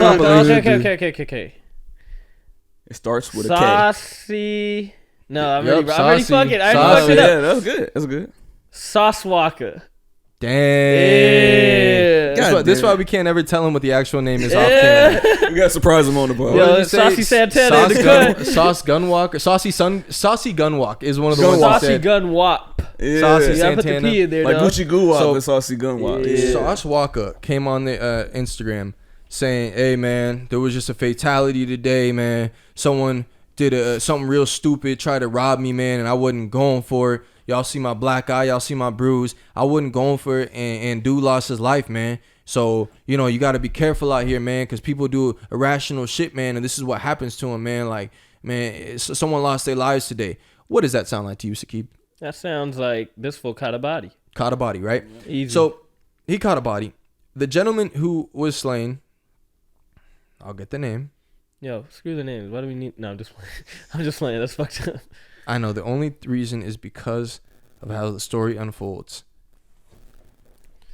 Okay. It starts with a K. Saucy. No, I'm already fucking. I already fucked it up. Yeah, that's good. That's good. Sauce Walka. Damn. Yeah. This is why we can't ever tell him what the actual name is off camera. We gotta surprise him on the bar. Yo, Saucy Santana in the cut. Sauce Gunwalk. Saucy Gunwalk is one of the ones that Saucy said. Gunwop. Yeah. Saucy You gotta put the Santana. P in there, Like though. Gucci Goo So- and Saucy Gunwalk. Yeah. Sauce Walka came on the Instagram saying, "Hey man, there was just a fatality today, man. Someone did something real stupid, tried to rob me, man, and I wasn't going for it. Y'all see my black eye, y'all see my bruise. I wasn't going for it, and dude lost his life, man. So, you know, you got to be careful out here, man, because people do irrational shit, man, and this is what happens to them, man. Like, man, someone lost their lives today." What does that sound like to you, Sakib? That sounds like this fool caught a body. Caught a body, right? Easy. So, he caught a body. The gentleman who was slain, I'll get the name. Yo, screw the names. Why do we need? No, I'm just playing. I'm just playing. That's fucked up. I know the only reason is because of how the story unfolds.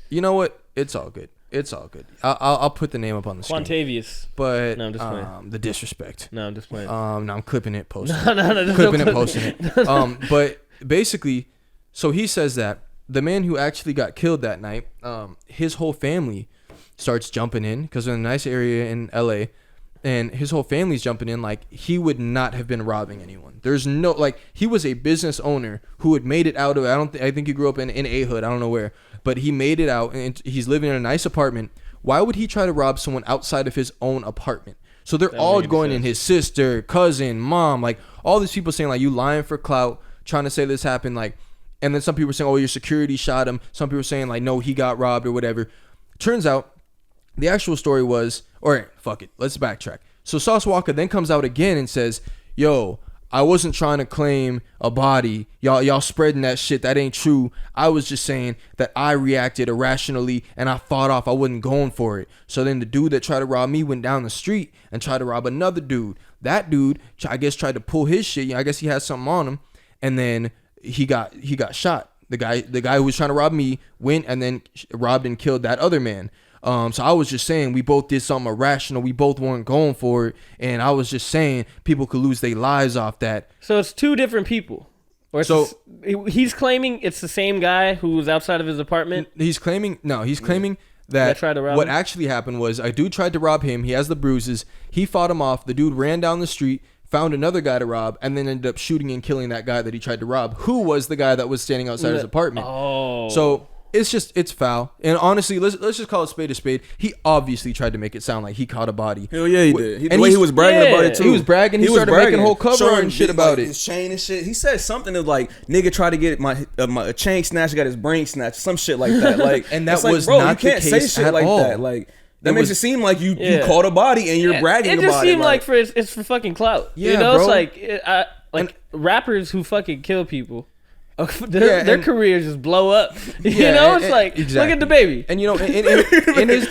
You know what? It's all good. It's all good. I'll put the name up on the screen. Quantavious. But No, I'm just playing. the disrespect. No, I'm just playing. No, I'm clipping it, posting it. No, Clipping it, posting it. But basically, so he says that the man who actually got killed that night, his whole family starts jumping in because we're in a nice area in LA. And his whole family's jumping in like he would not have been robbing anyone. There's no, like, he was a business owner who had made it out of, I think he grew up in A hood, I don't know where, but he made it out and he's living in a nice apartment. Why would he try to rob someone outside of his own apartment? So they're all going in, his sister, cousin, mom, like all these people saying like, you lying for clout, trying to say this happened, like, and then some people are saying, oh, your security shot him. Some people are saying like, no, he got robbed or whatever. Turns out the actual story was, or fuck it, let's backtrack. So Sauce Walka then comes out again and says, yo, I wasn't trying to claim a body. Y'all spreading that shit. That ain't true. I was just saying that I reacted irrationally and I fought off. I wasn't going for it. So then the dude that tried to rob me went down the street and tried to rob another dude. That dude, I guess, tried to pull his shit. I guess he had something on him. And then he got shot. The guy who was trying to rob me went and then robbed and killed that other man. So I was just saying we both did something irrational. We both weren't going for it. And I was just saying people could lose their lives off that. So it's two different people. Or he's claiming it's the same guy who was outside of his apartment. He's claiming that tried to rob what him? actually happened was a dude tried to rob him. He has the bruises. He fought him off. The dude ran down the street, found another guy to rob, and then ended up shooting and killing that guy that he tried to rob, who was the guy that was standing outside his apartment. Oh. So it's foul. And honestly, let's just call it spade a spade. He obviously tried to make it sound like he caught a body. Hell yeah, he did. And he was bragging about it too. He was bragging. He started making a whole cover and shit about it. His chain and shit. He said something of like, nigga tried to get my chain snatched, got his brain snatched, some shit like that. Like, and that was bro, not you can't the say case shit at like all. that. Like, that makes it seem like you caught a body and you're bragging about it. It just seemed like it's for fucking clout. Yeah, you know, bro. It's like rappers who fucking kill people. Their careers just blow up. You know, it's like, exactly. Look at the baby. And you know, in his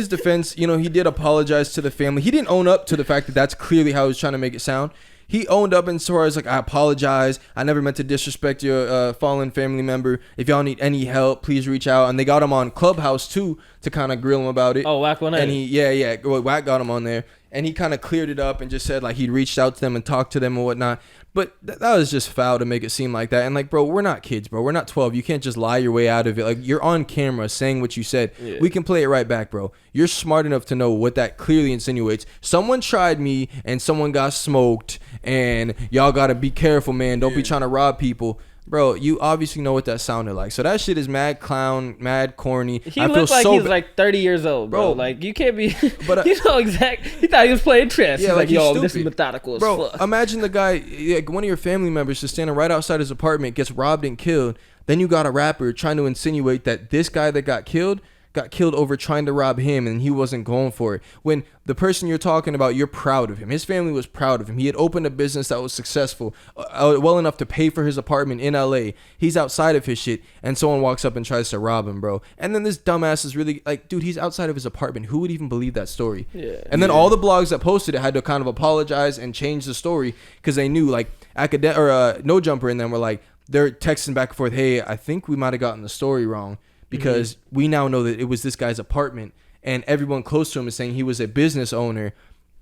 defense, you know, he did apologize to the family. He didn't own up to the fact that that's clearly how he was trying to make it sound. He owned up as far as like, I apologize. I never meant to disrespect your fallen family member. If y'all need any help, please reach out. And they got him on Clubhouse too to kind of grill him about it. Oh, Whack 180. And Whack got him on there. And he kind of cleared it up and just said like he'd reached out to them and talked to them and whatnot. But that was just foul to make it seem like that. And like, bro, we're not kids, bro. We're not 12. You can't just lie your way out of it. Like, you're on camera saying what you said. Yeah. We can play it right back, bro. You're smart enough to know what that clearly insinuates. Someone tried me and someone got smoked. And y'all got to be careful, man. Don't be trying to rob people. Bro, you obviously know what that sounded like. So that shit is mad clown, mad corny. He looked like he was like 30 years old, bro. Like, you can't be... But you know exactly... He thought he was playing chess. Yeah, he's like, yo, this is methodical as fuck. Bro, imagine the guy, like one of your family members just standing right outside his apartment, gets robbed and killed. Then you got a rapper trying to insinuate that this guy that got killed over trying to rob him and he wasn't going for it. When the person you're talking about, you're proud of him. His family was proud of him. He had opened a business that was successful, well enough to pay for his apartment in LA. He's outside of his shit and someone walks up and tries to rob him, bro. And then this dumbass is really like, dude, he's outside of his apartment. Who would even believe that story? Yeah. And then all the blogs that posted it had to kind of apologize and change the story because they knew like No Jumper and them were like, they're texting back and forth, hey, I think we might have gotten the story wrong. Because we now know that it was this guy's apartment and everyone close to him is saying he was a business owner.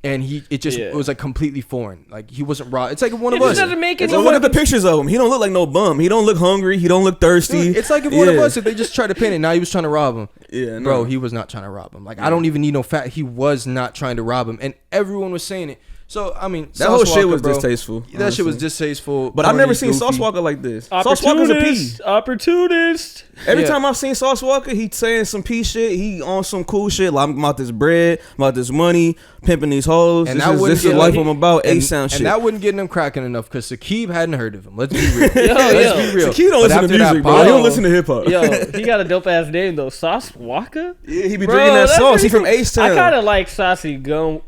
And it was like completely foreign. Like he wasn't raw. It's like one of us. It doesn't make it. Look at the pictures of him. He don't look like no bum. He don't look hungry. He don't look thirsty. Dude, it's like if one of us, if they just tried to pin it, now he was trying to rob him. Yeah, no. Bro, he was not trying to rob him. Like I don't even need no fact. He was not trying to rob him, and everyone was saying it. So I mean, that whole shit was distasteful. That shit was distasteful. But I've never seen Sauce Walka like this. Sauce Walka's a piece. Opportunist. Every time I've seen Sauce Walka, he saying some peace shit. He on some cool shit. Like I'm about this bread, I'm about this money, pimping these hoes. And this is life I'm about. A-sound shit. And that wouldn't get him cracking enough because Sakib hadn't heard of him. Let's be real. Let's be real. Sakib don't listen to music, bro. He don't listen to hip hop. Yo, he got a dope ass name though. Sauce Walka. Yeah, he be drinking that sauce. He from H-Town. I kind of like Saucy. Go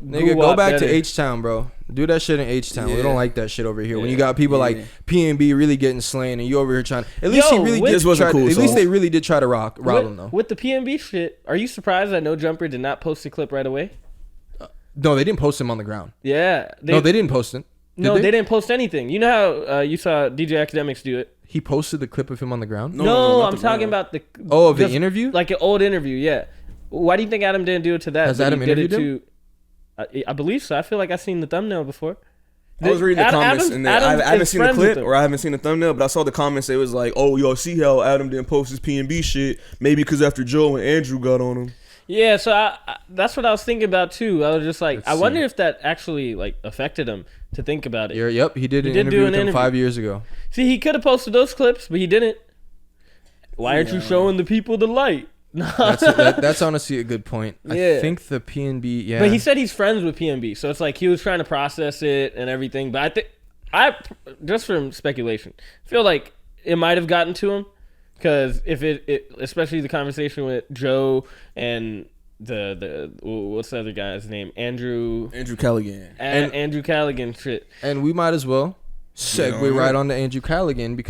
back to H-Town, bro. Do that shit in H-Town. We don't like that shit over here. When you got people like PNB really getting slain, and you over here trying. At least he really did. At least they really did try to rob him though. With the PNB shit, are you surprised that No Jumper did not post the clip right away? No, they didn't post him on the ground. Yeah. They didn't post it. They didn't post anything. You know how you saw DJ Academics do it? He posted the clip of him on the ground? No, I'm talking about the... of the interview? Like an old interview, yeah. Why do you think Adam didn't do it to that? Has Adam interviewed him? I believe so. I feel like I've seen the thumbnail before. I was reading the comments, and I haven't seen the clip or I haven't seen the thumbnail, but I saw the comments. It was like, "Oh, y'all see how Adam didn't post his PNB shit? Maybe because after Joe and Andrew got on him." Yeah, so that's what I was thinking about too. I was just like, I wonder if that actually like affected him to think about it. Yep, he did an interview with him 5 years ago. See, he could have posted those clips, but he didn't. Why aren't you showing the people the light? That's honestly a good point. I think the PNB, But he said he's friends with PNB, so it's like he was trying to process it and everything. But I just from speculation, feel like it might have gotten to him because if it especially the conversation with Joe and the what's the other guy's name, Andrew Callaghan, Andrew Callaghan shit, and we might as well segue right on to Andrew Callaghan because.